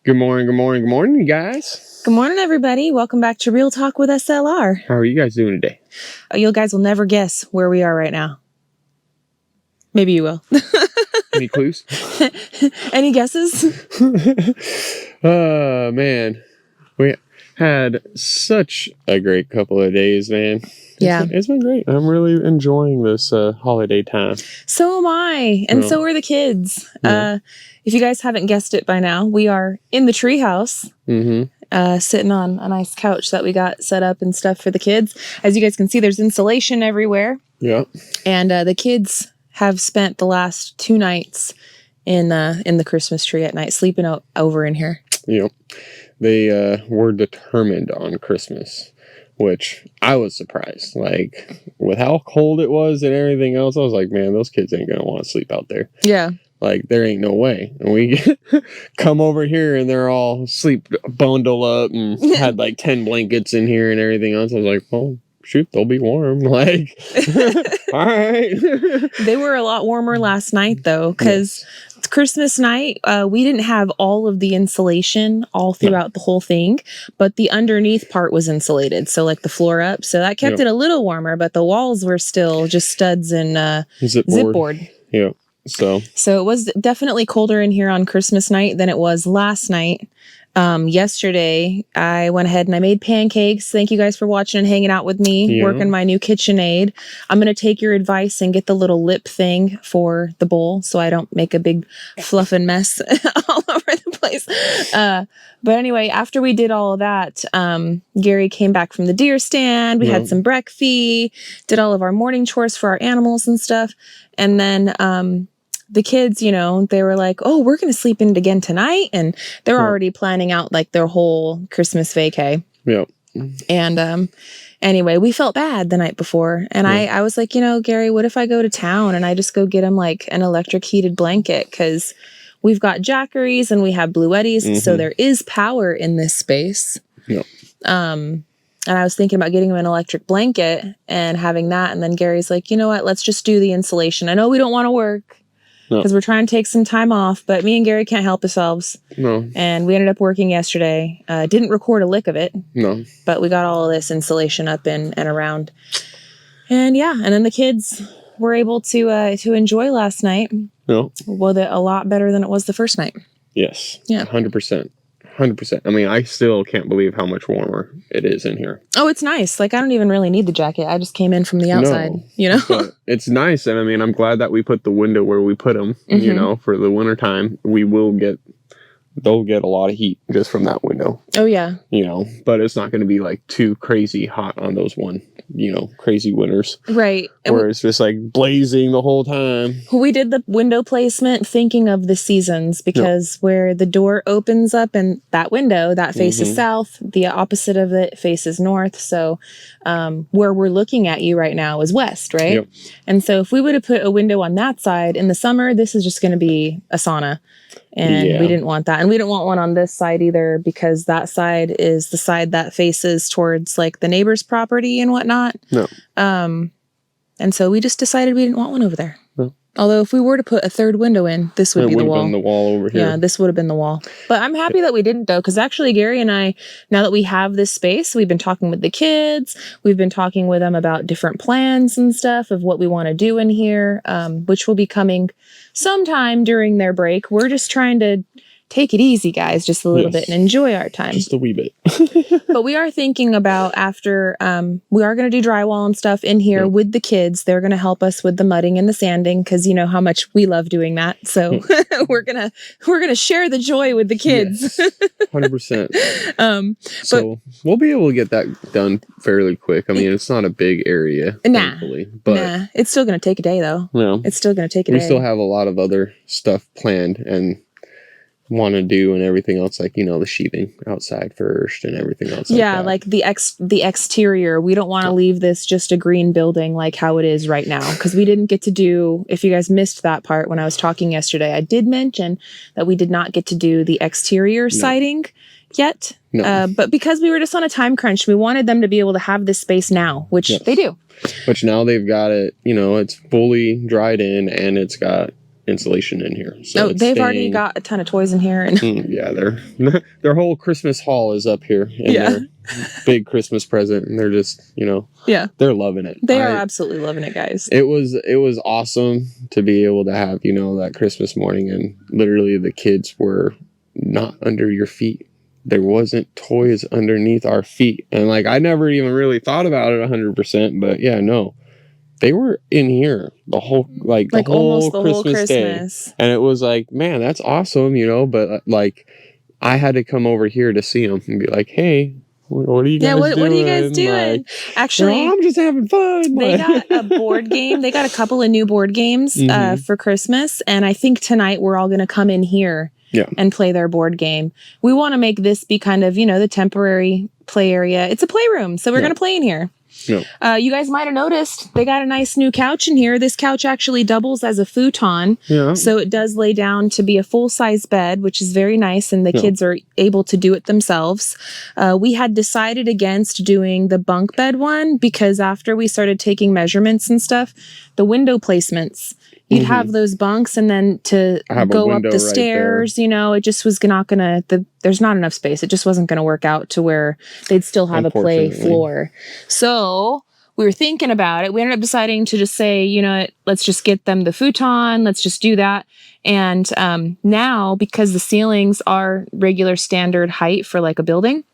Good morning, you guys. Good morning, everybody. Welcome back to Real Talk with SLR. How are you guys doing today? You guys will never guess where we are right now. Maybe you will. Any clues? Any guesses? Oh, man. We had such a great couple of days, man. It's been great. I'm really enjoying this holiday time. So am I. And so are the kids. Yeah. If you guys haven't guessed it by now, we are in the treehouse. Mm-hmm. Sitting on a nice couch that we got set up and stuff for the kids. As you guys can see, there's insulation everywhere. Yeah. And the kids have spent the last 2 nights in the Christmas tree at night, sleeping over in here. Yep. They were determined on Christmas, which I was surprised. Like, with how cold it was and everything else, I was like, man, those kids ain't going to want to sleep out there. Yeah. Like, there ain't no way. And we come over here and they're all bundled up and had like 10 blankets in here and everything else. I was like, well, shoot, they'll be warm. Like, all right. They were a lot warmer last night, though, because Christmas night, we didn't have all of the insulation all throughout the whole thing, but the underneath part was insulated. So like the floor up. So that kept it a little warmer, but the walls were still just studs and zip board. Yeah. So it was definitely colder in here on Christmas night than it was last night. Yesterday, I went ahead and I made pancakes. Thank you guys for watching and hanging out with me, working my new KitchenAid. I'm going to take your advice and get the little lip thing for the bowl so I don't make a big fluffing mess all over the place. But anyway, after we did all of that, Gary came back from the deer stand. We had some breakfast, did all of our morning chores for our animals and stuff. And then the kids, they were like, oh, we're going to sleep in it again tonight. And they're already planning out like their whole Christmas vacay. Yeah. And anyway, we felt bad the night before. And I was like, Gary, what if I go to town and I just go get them like an electric heated blanket? Because we've got Jackeries and we have Blue Eddies. So there is power in this space. Yeah. And I was thinking about getting him an electric blanket and having that. And then Gary's like, you know what? Let's just do the insulation. I know we don't want to work because we're trying to take some time off, but me and Gary can't help ourselves. No. And we ended up working yesterday. Didn't record a lick of it. No. But we got all of this insulation up and around. And and then the kids were able to enjoy last night. No. Well, a lot better than it was the first night. Yes. Yeah. 100%. 100%. I mean, I still can't believe how much warmer it is in here. Oh, it's nice. Like, I don't even really need the jacket. I just came in from the outside, But it's nice. And I mean, I'm glad that we put the window where we put them, for the wintertime. They'll get a lot of heat just from that window. Oh, yeah. But it's not going to be like too crazy hot on those crazy winters. Right. Where it's just like blazing the whole time. We did the window placement thinking of the seasons because where the door opens up and that window, that faces south, the opposite of it faces north. So where we're looking at you right now is west, right? Yep. And so if we would have put a window on that side in the summer, this is just going to be a sauna. And we didn't want that. And we didn't want one on this side either because that side is the side that faces towards like the neighbor's property and whatnot. No. And so we just decided we didn't want one over there. No. Although if we were to put a third window in, this would be the wall. Been the wall over here. Yeah, this would have been the wall. But I'm happy that we didn't though, because actually Gary and I, now that we have this space, we've been talking with the kids. We've been talking with them about different plans and stuff of what we want to do in here, which will be coming sometime during their break. We're just trying to take it easy, guys, just a little bit and enjoy our time. Just a wee bit. But we are thinking about after, we are going to do drywall and stuff in here with the kids. They're going to help us with the mudding and the sanding because you know how much we love doing that. So we're gonna share the joy with the kids. Yes, 100%. So we'll be able to get that done fairly quick. I mean, it's not a big area, thankfully. But it's still going to take a day, though. No, it's still going to take a day. We still have a lot of other stuff planned and want to do and everything else, like the sheathing outside first and everything else. Like the exterior. We don't want to leave this just a green building like how it is right now because we didn't get to do. If you guys missed that part when I was talking yesterday, I did mention that we did not get to do the exterior siding yet. No. But because we were just on a time crunch, we wanted them to be able to have this space now, which they do. Which now they've got it. It's fully dried in and it's got insulation in here. So they've already got a ton of toys in here, and yeah, their whole Christmas haul is up here in their big Christmas present, and they're just, they're loving it. They are absolutely loving it, guys. It was awesome to be able to have, that Christmas morning, and literally the kids were not under your feet. There wasn't toys underneath our feet, and like I never even really thought about it 100%, but yeah, no. They were in here the whole whole Christmas day, and it was like, man, that's awesome, But like, I had to come over here to see them and be like, hey, what are you guys doing? What are you guys doing? Like, actually, I'm just having fun. They got a board game. They got a couple of new board games for Christmas, and I think tonight we're all going to come in here and play their board game. We want to make this be kind of the temporary play area. It's a playroom, so we're going to play in here. Yeah. You guys might have noticed they got a nice new couch in here. This couch actually doubles as a futon. Yeah. So it does lay down to be a full-size bed, which is very nice, and the kids are able to do it themselves. We had decided against doing the bunk bed one because after we started taking measurements and stuff, the window placements, you'd have those bunks, and then to go up the stairs, it just was not going to, there's not enough space. It just wasn't going to work out to where they'd still have a play floor. So we were thinking about it. We ended up deciding to just say, let's just get them the futon. Let's just do that. And now, because the ceilings are regular standard height for like a building,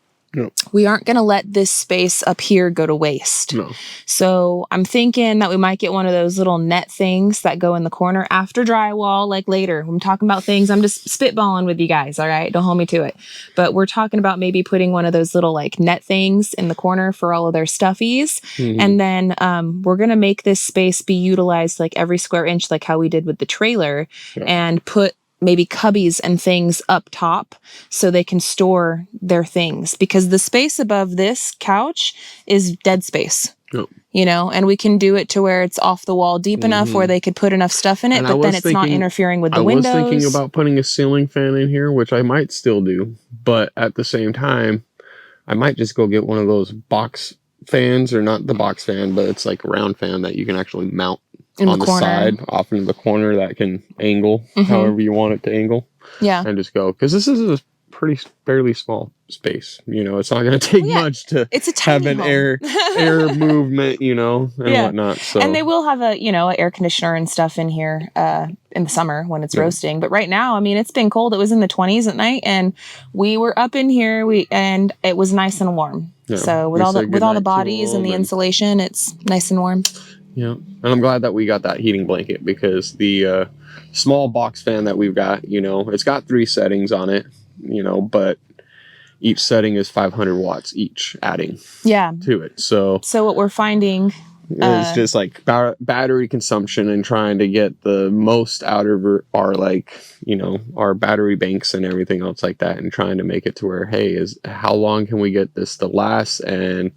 we aren't going to let this space up here go to waste. No. So I'm thinking that we might get one of those little net things that go in the corner after drywall, like later. I'm talking about things. I'm just spitballing with you guys. All right. Don't hold me to it. But we're talking about maybe putting one of those little like net things in the corner for all of their stuffies. And then we're going to make this space be utilized like every square inch, like how we did with the trailer, and put maybe cubbies and things up top so they can store their things, because the space above this couch is dead space, and we can do it to where it's off the wall deep enough where they could put enough stuff in it, but then it's not interfering with the windows. I was thinking about putting a ceiling fan in here, which I might still do, but at the same time, I might just go get one of those box fans, or not the box fan, but it's like a round fan that you can actually mount on the side, off into the corner, that can angle however you want it to angle. Yeah. And just go, because this is a fairly small space. It's not going to take much to have an air movement, and whatnot. So. And they will have a, an air conditioner and stuff in here in the summer when it's roasting. But right now, it's been cold. It was in the 20s at night, and we were up in here. And it was nice and warm. Yeah, so with all the bodies and the insulation, it's nice and warm. Yeah, and I'm glad that we got that heating blanket, because the small box fan that we've got, it's got 3 settings on it, but each setting is 500 watts each, adding to it. So what we're finding is just like battery consumption, and trying to get the most out of our our battery banks and everything else like that, and trying to make it to where, hey, how long can we get this to last, and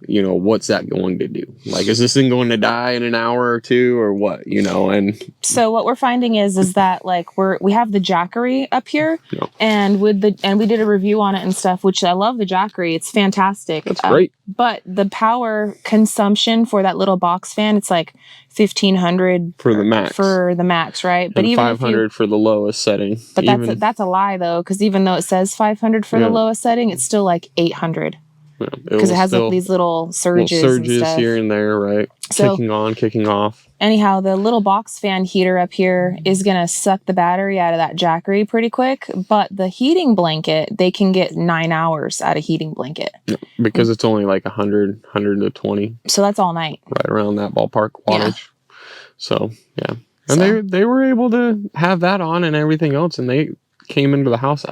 what's that going to do? Like, is this thing going to die in an hour or two, or what? And so what we're finding is that like we have the Jackery up here, and we did a review on it and stuff, which I love the Jackery. It's fantastic. It's great. But the power consumption for that little box fan, it's like 1,500 for the max. For the max, right? But and even 500 for the lowest setting. But that's a lie though, because even though it says 500 for the lowest setting, it's still like 800. Because it has like these little surges and stuff here and there, right? So, kicking on, kicking off. Anyhow, the little box fan heater up here is going to suck the battery out of that Jackery pretty quick. But the heating blanket, they can get 9 hours out of heating blanket. Yeah, because it's only like 100 to 20. So that's all night. Right around that ballpark wattage. Yeah. So, yeah. And they were able to have that on and everything else. And they came into the house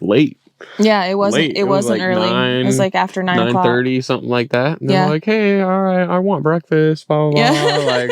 late. Yeah, it wasn't like early. It was like after 9 o'clock. 9:30, something like that. And they're like, hey, all right, I want breakfast, blah, blah, blah. Yeah.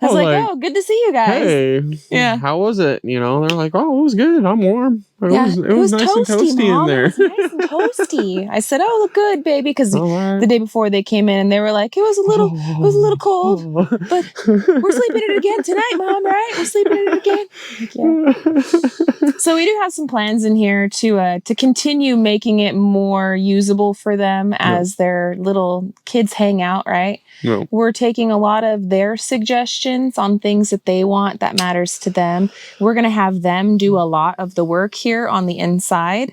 I was like, oh, good to see you guys. Hey, how was it? They're like, oh, it was good. I'm warm. It was nice toasty, and toasty Mom. in there. It was nice and toasty. I said, oh, look good, baby. Because the day before they came in and they were like, it was a little cold, but we're sleeping in it again tonight, Mom, right? We're sleeping in it again. Yeah. So we do have some plans in here to continue making it more usable for them as their little kids hang out, right? No. We're taking a lot of their suggestions suggestions on things that they want that matters to them. We're going to have them do a lot of the work here on the inside.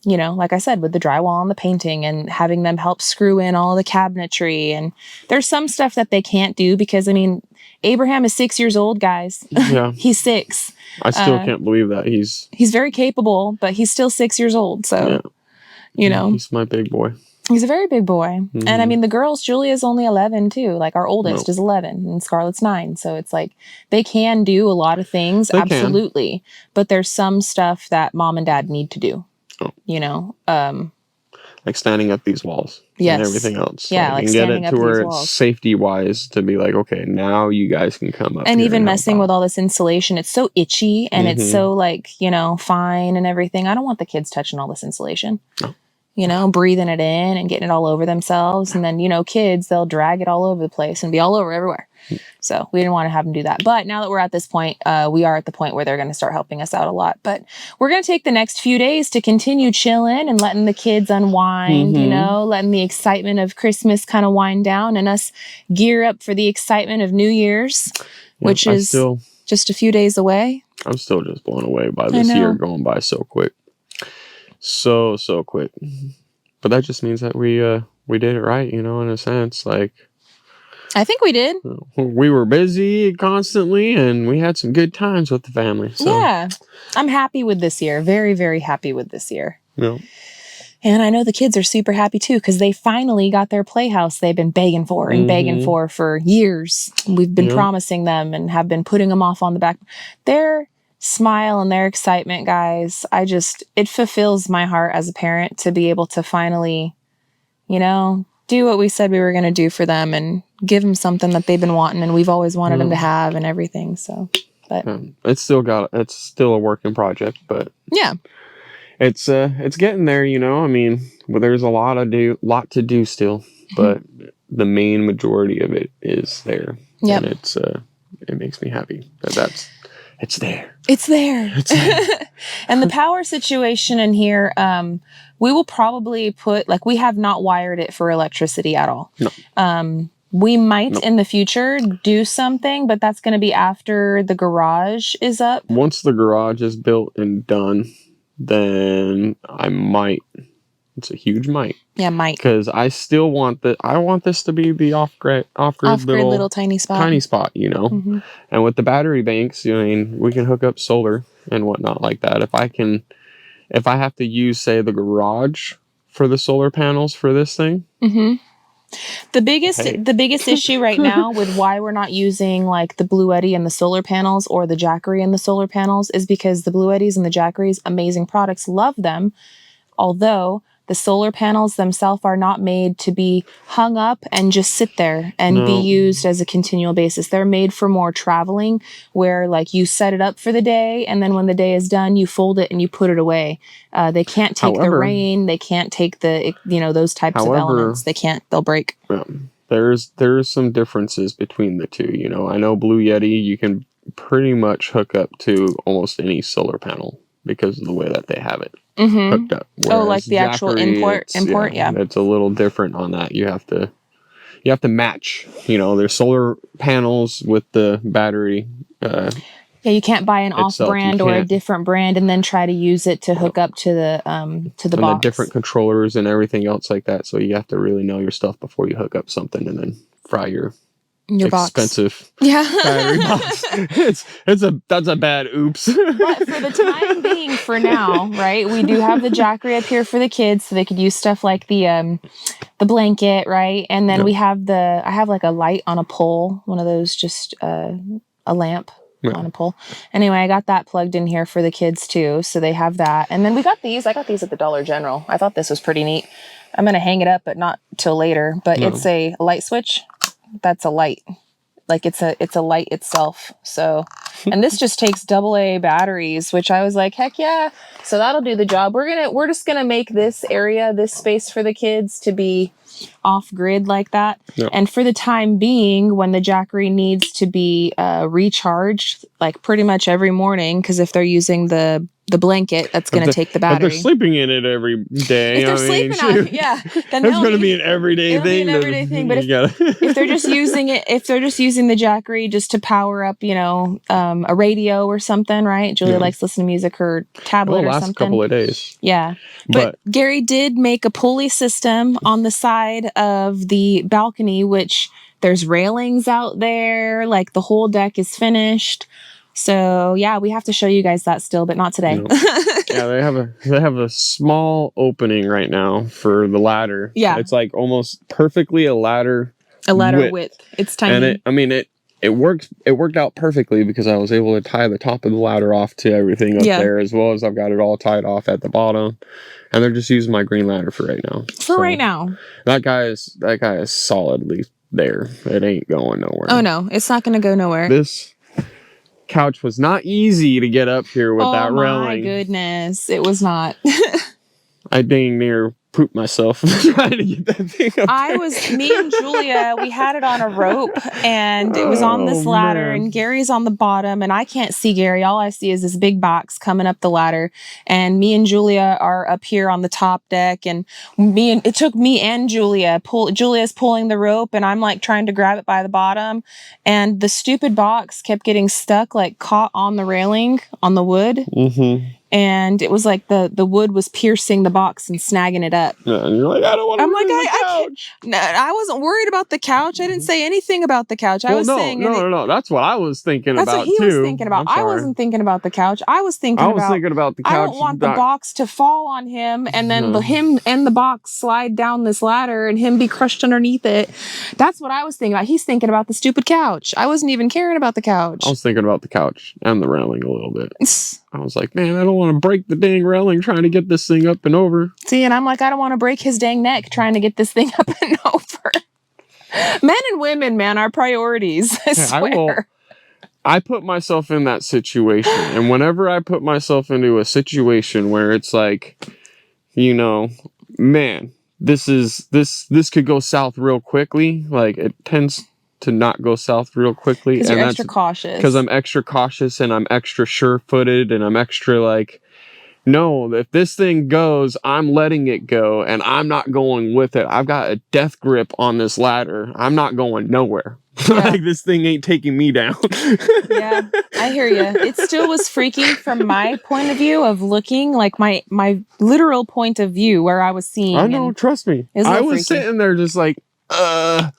You know, like I said, with the drywall and the painting, and having them help screw in all the cabinetry. And there's some stuff that they can't do because, I mean, Abraham is 6 years old, guys. Yeah. He's 6. I still can't believe that. He's very capable, but he's still 6 years old. So, you know. He's my big boy. He's a very big boy. And I mean, the girls, Julia's only 11 too. Like our oldest is 11 and Scarlett's 9. So it's like they can do a lot of things. They absolutely. Can. But there's some stuff that mom and dad need to do. You know, like standing up these walls and everything else. Yeah, like standing up these walls. Get it to where it's safety wise to be like, okay, now you guys can come up. And even messing with all this insulation, it's so itchy and it's so like, you know, fine and everything. I don't want the kids touching all this insulation. No. You know, breathing it in and getting it all over themselves. And then, you know, kids, they'll drag it all over the place and be all over everywhere. So we didn't want to have them do that. But now that we're at this point, we are at the point where they're going to start helping us out a lot. But we're going to take the next few days to continue chilling and letting the kids unwind, you know, letting the excitement of Christmas kind of wind down and us gear up for the excitement of New Year's, which is just a few days away. I'm still just blown away by this year going by so quick. So quick. But that just means that we did it right, you know, in a sense. Like, I think we did. We were busy constantly and we had some good times with the family. So. Yeah. I'm happy with this year. Very, very happy with this year. Yeah. And I know the kids are super happy too because they finally got their playhouse they've been begging for and begging for years. We've been promising them and have been putting them off on the back. Their smile and their excitement, guys, it fulfills my heart as a parent to be able to finally, you know, do what we said we were going to do for them and give them something that they've been wanting and we've always wanted them to have and everything. So, but it's still a working project, but yeah, it's getting there, you know. I mean, well, there's a lot to do still, but the main majority of it is there. Yeah, and it makes me happy that it's there. It's there. It's there. And the power situation in here, we will probably we have not wired it for electricity at all. No. We might in the future do something, but that's going to be after the garage is up. Once the garage is built and done, then I might. It's a huge might. Yeah, might. Because I still want this to be the off-grid little tiny spot, you know. And with the battery banks, I mean, we can hook up solar and whatnot like that. If I have to use, say, the garage for the solar panels for this thing. The biggest issue right now with why we're not using like the Bluetti and the solar panels or the Jackery and the solar panels is because the Bluettis and the Jackeries, amazing products, love them. Although the solar panels themselves are not made to be hung up and just sit there and be used as a continual basis. They're made for more traveling where like you set it up for the day and then when the day is done, you fold it and you put it away. They can't take the rain. They can't take the, you know, those types of elements. They'll break. There's some differences between the two. You know, I know Blue Yeti, you can pretty much hook up to almost any solar panel because of the way that they have it. Hooked up. Whereas like the actual import. Yeah, it's a little different on that. You have to match. You know, there's solar panels with the battery. Yeah, you can't buy an off-brand or a different brand and then try to use it to hook up to the box. The different controllers and everything else like that. So you have to really know your stuff before you hook up something and then fry your expensive battery box. That's a bad oops. But for the time being, for now, right? We do have the Jackery up here for the kids, so they could use stuff like the blanket, right? And then I have like a light on a pole, one of those, just a lamp on a pole. Anyway, I got that plugged in here for the kids too, so they have that. And then we got these. I got these at the Dollar General. I thought this was pretty neat. I'm gonna hang it up, but not till later. But it's a light switch. That's a light. Like it's a light itself. So, and this just takes AA batteries, which I was like, heck yeah. So that'll do the job. We're just gonna make this area, this space for the kids to be off grid like that. Yep. And for the time being, when the Jackery needs to be recharged, like pretty much every morning, because if they're using the the blanket that's going to take the But battery. they're sleeping in it every day. If they're sleeping on it, yeah, then that's going to be an everyday it'll thing. Be an everyday thing. But if they're just using it, if they're just using the Jackery just to power up, a radio or something, right? Julia likes listening to music or tablet or something. A couple of days. Yeah. But Gary did make a pulley system on the side of the balcony, which there's railings out there. Like the whole deck is finished. So yeah, we have to show you guys that still, but not today. Yeah, they have a small opening right now for the ladder. Yeah. It's like almost perfectly a ladder width. It's tiny. And it worked out perfectly because I was able to tie the top of the ladder off to everything up there, as well as I've got it all tied off at the bottom. And they're just using my green ladder for right now. Right now. That guy is solidly there. It ain't going nowhere. Oh no, it's not going to go nowhere. This couch was not easy to get up here with that railing. Oh my goodness, it was not. I dang near pooped myself trying to get that thing up. Me and Julia, we had it on a rope and it was on this ladder and Gary's on the bottom and I can't see Gary. All I see is this big box coming up the ladder and me and Julia are up here on the top deck and it took me and Julia's pulling the rope and I'm like trying to grab it by the bottom and the stupid box kept getting stuck, like caught on the railing on the wood. Mm-hmm. And it was like the wood was piercing the box and snagging it up. Yeah, and you're like, I don't want to ruin the couch. I wasn't worried about the couch. I didn't say anything about the couch. I was saying... No. That's what I was thinking about, too. That's what he was thinking about. I wasn't thinking about the couch. I was thinking about the couch. I don't want the box to fall on him and then him and the box slide down this ladder and him be crushed underneath it. That's what I was thinking about. He's thinking about the stupid couch. I wasn't even caring about the couch. I was thinking about the couch and the railing a little bit. I was like, man, I don't want to break the dang railing trying to get this thing up and over. See, and I'm like, I don't want to break his dang neck trying to get this thing up and over. Men and women, man, our priorities. I swear. I put myself in that situation. And whenever I put myself into a situation where it's like, man, this could go south real quickly. Like it tends to not go south real quickly. Because you're extra cautious. Because I'm extra cautious and I'm extra sure-footed and I'm extra like, no, if this thing goes, I'm letting it go and I'm not going with it. I've got a death grip on this ladder. I'm not going nowhere. Yeah. Like this thing ain't taking me down. Yeah, I hear you. It still was freaky from my point of view of looking, like my literal point of view where I was seeing. I know, trust me. I was sitting there just like, I'm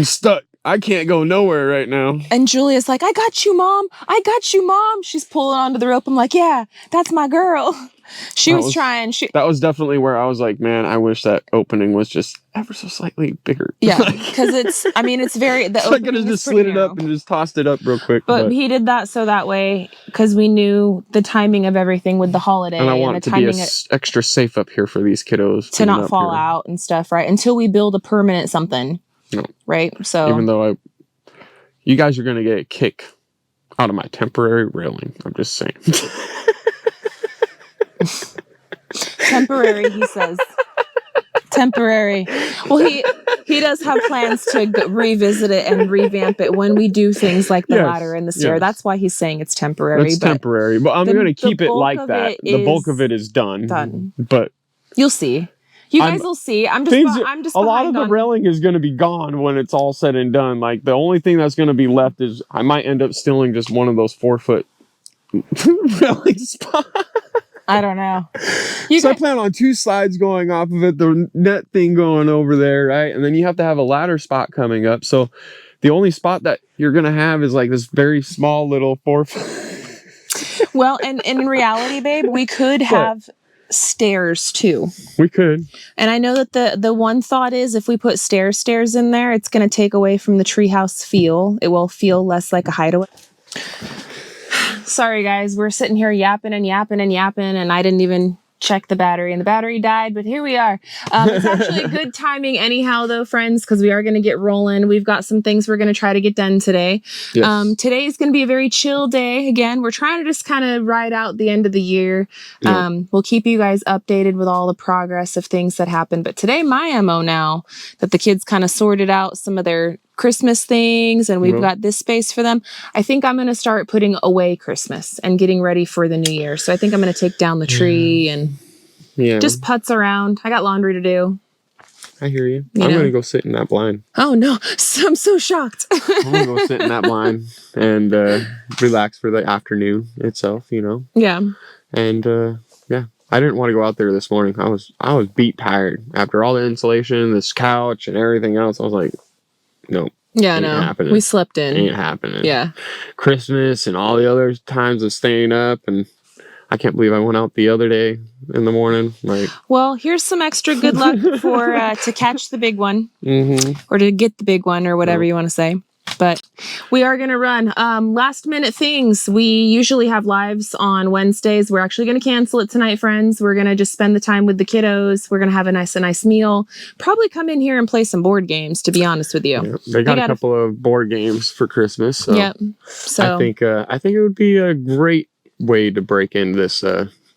stuck. I can't go nowhere right now. And Julia's like, I got you, Mom. I got you, Mom. She's pulling onto the rope. I'm like, yeah, that's my girl. She was trying. That was definitely where I was like, man, I wish that opening was just ever so slightly bigger. Yeah, because it's very... I could have just slid it up and just tossed it up real quick. But he did that so that way, because we knew the timing of everything with the holiday. And I want it to be extra safe up here for these kiddos. To not fall out and stuff, right? Until we build a permanent something. No. Right? So even though you guys are going to get a kick out of my temporary railing. I'm just saying. Temporary, he says. Temporary. Well, he does have plans to revisit it and revamp it when we do things like the ladder and the stair. Yes. That's why he's saying it's temporary. It's temporary, but I'm going to keep it like that. The bulk of it is done. But you'll see. You guys will see. I'm just a lot of the railing is going to be gone when it's all said and done. Like the only thing that's going to be left is I might end up stealing just one of those 4-foot railing spots. I don't know. I plan on 2 slides going off of it, the net thing going over there, right? And then you have to have a ladder spot coming up. So the only spot that you're going to have is like this very small little 4-foot. Well, and in reality, babe, we could have stairs too. We could. And I know that the one thought is if we put stairs in there, it's going to take away from the treehouse feel. It will feel less like a hideaway. Sorry guys, we're sitting here yapping and I didn't even check the battery and the battery died, but here we are. It's actually good timing anyhow though, friends, because we are going to get rolling. We've got some things we're going to try to get done today. Yes. Today is going to be a very chill day. Again, we're trying to just kind of ride out the end of the year. Yeah. We'll keep you guys updated with all the progress of things that happen. But today, my MO now that the kids kind of sorted out some of their Christmas things and we've got this space for them. I think I'm going to start putting away Christmas and getting ready for the new year. So I think I'm going to take down the tree and just putz around. I got laundry to do. I hear you. I'm going to go sit in that blind. Oh, no. I'm so shocked. I'm going to go sit in that blind and relax for the afternoon itself, you know? Yeah. And, I didn't want to go out there this morning. I was beat tired. After all the insulation, this couch, and everything else, I was like, nope. Yeah, no. Happening. We slept in. Ain't happening. Yeah. Christmas and all the other times of staying up, and I can't believe I went out the other day in the morning. Like, well, here's some extra good luck for to catch the big one, or to get the big one, or whatever you want to say. But we are going to run last minute things. We usually have lives on Wednesdays. We're actually going to cancel it tonight, friends. We're going to just spend the time with the kiddos. We're going to have a nice meal. Probably come in here and play some board games, to be honest with you. Yeah, they got a couple of board games for Christmas. So yep. So I think it would be a great way to break into this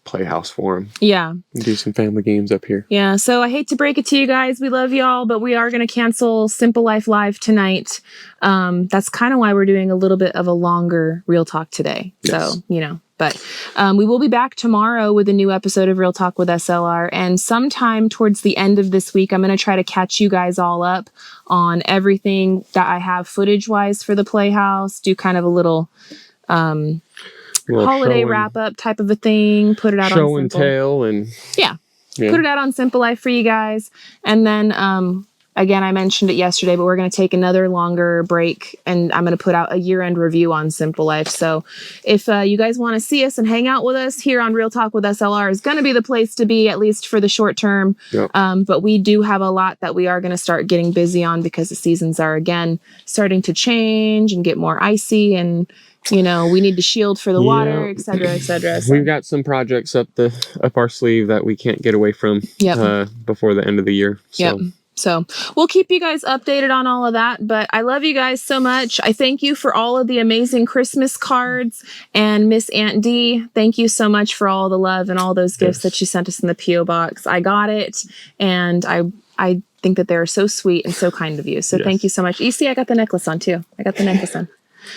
playhouse for them. Yeah. And do some family games up here. Yeah. So I hate to break it to you guys. We love y'all, but we are going to cancel Simple Life Live tonight. That's kind of why we're doing a little bit of a longer Real Talk today. Yes. So, you know, but we will be back tomorrow with a new episode of Real Talk with SLR. And sometime towards the end of this week, I'm going to try to catch you guys all up on everything that I have footage wise for the Playhouse, do kind of a little holiday wrap up type of a thing, put it out on Show and tell and put it out on Simple Life for you guys. And then again, I mentioned it yesterday, but we're going to take another longer break and I'm going to put out a year-end review on Simple Life. So if you guys want to see us and hang out with us here on Real Talk with SLR is going to be the place to be, at least for the short term. Yep. But we do have a lot that we are going to start getting busy on because the seasons are again starting to change and get more icy, and you know, we need to shield for the water, et cetera, et cetera. So. We've got some projects up our sleeve that we can't get away from before the end of the year. So. Yep. So we'll keep you guys updated on all of that. But I love you guys so much. I thank you for all of the amazing Christmas cards. And Miss Aunt D, thank you so much for all the love and all those gifts that you sent us in the P.O. box. I got it. And I think that they're so sweet and so kind of you. So thank you so much. You see, I got the necklace on too.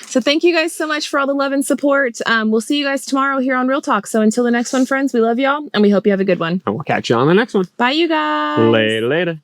So thank you guys so much for all the love and support. We'll see you guys tomorrow here on Real Talk. So until the next one, friends, we love y'all and we hope you have a good one. And we'll catch you on the next one. Bye, you guys. Later.